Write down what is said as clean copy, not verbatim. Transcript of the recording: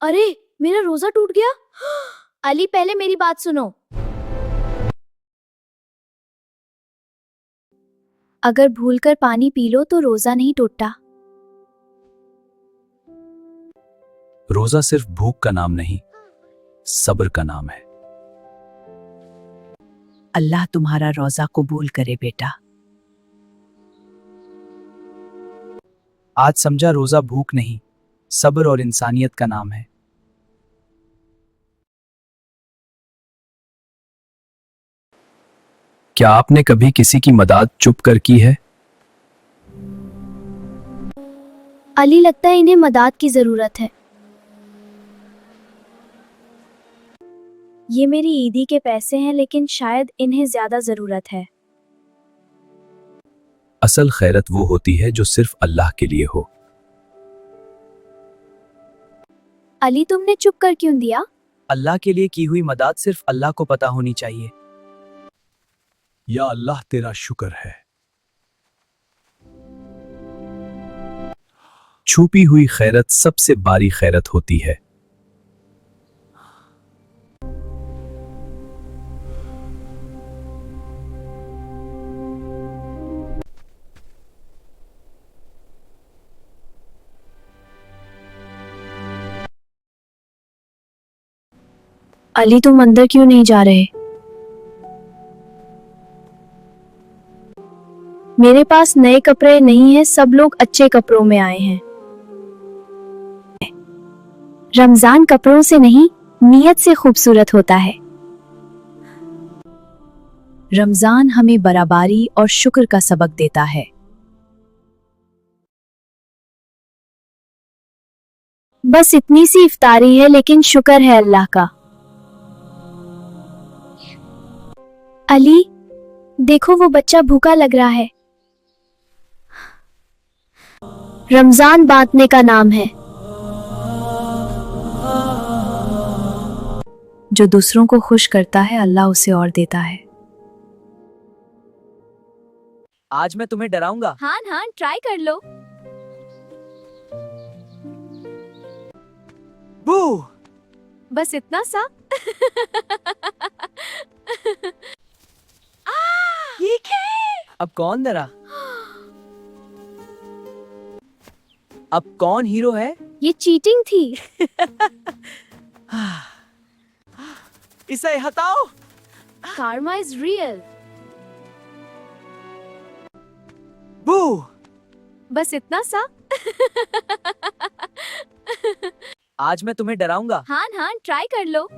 अरे, मेरा रोजा टूट गया। अली, पहले मेरी बात सुनो। अगर भूलकर पानी पी लो तो रोजा नहीं टूटता। रोजा सिर्फ भूख का नाम नहीं, सब्र का नाम है। अल्लाह तुम्हारा रोजा कबूल करे बेटा। आज समझा, रोजा भूख नहीं, सब्र और इंसानियत का नाम है। क्या आपने कभी किसी की मदद चुप कर की है? अली, लगता है इन्हें मदद की जरूरत है। ये मेरी ईदी के पैसे हैं, लेकिन शायद इन्हें ज्यादा जरूरत है। असल खैरत वो होती है जो सिर्फ अल्लाह के लिए हो। अली, तुमने चुप कर क्यों दिया? अल्लाह के लिए की हुई मदद सिर्फ अल्लाह को पता होनी चाहिए। या अल्लाह, तेरा शुक्र है। छुपी हुई खैरत सबसे बारी खैरत होती है। अली, तुम अंदर क्यों नहीं जा रहे? मेरे पास नए कपड़े नहीं हैं, सब लोग अच्छे कपड़ों में आए हैं। रमजान कपड़ों से नहीं, नियत से खूबसूरत होता है। रमजान हमें बराबरी और शुक्र का सबक देता है। बस इतनी सी इफ्तारी है, लेकिन शुक्र है अल्लाह का। अली, देखो वो बच्चा भूखा लग रहा है। रमजान बांटने का नाम है। जो दूसरों को खुश करता है, अल्लाह उसे और देता है। आज मैं तुम्हें डराऊंगा। हाँ हाँ, ट्राई कर लो। बू! बस इतना सा। ये क्या है? अब कौन डरा? अब कौन हीरो है? ये चीटिंग थी। इसे हटाओ। Karma is real. बू! बस इतना सा। आज मैं तुम्हें डराऊंगा। हाँ हाँ, ट्राई कर लो।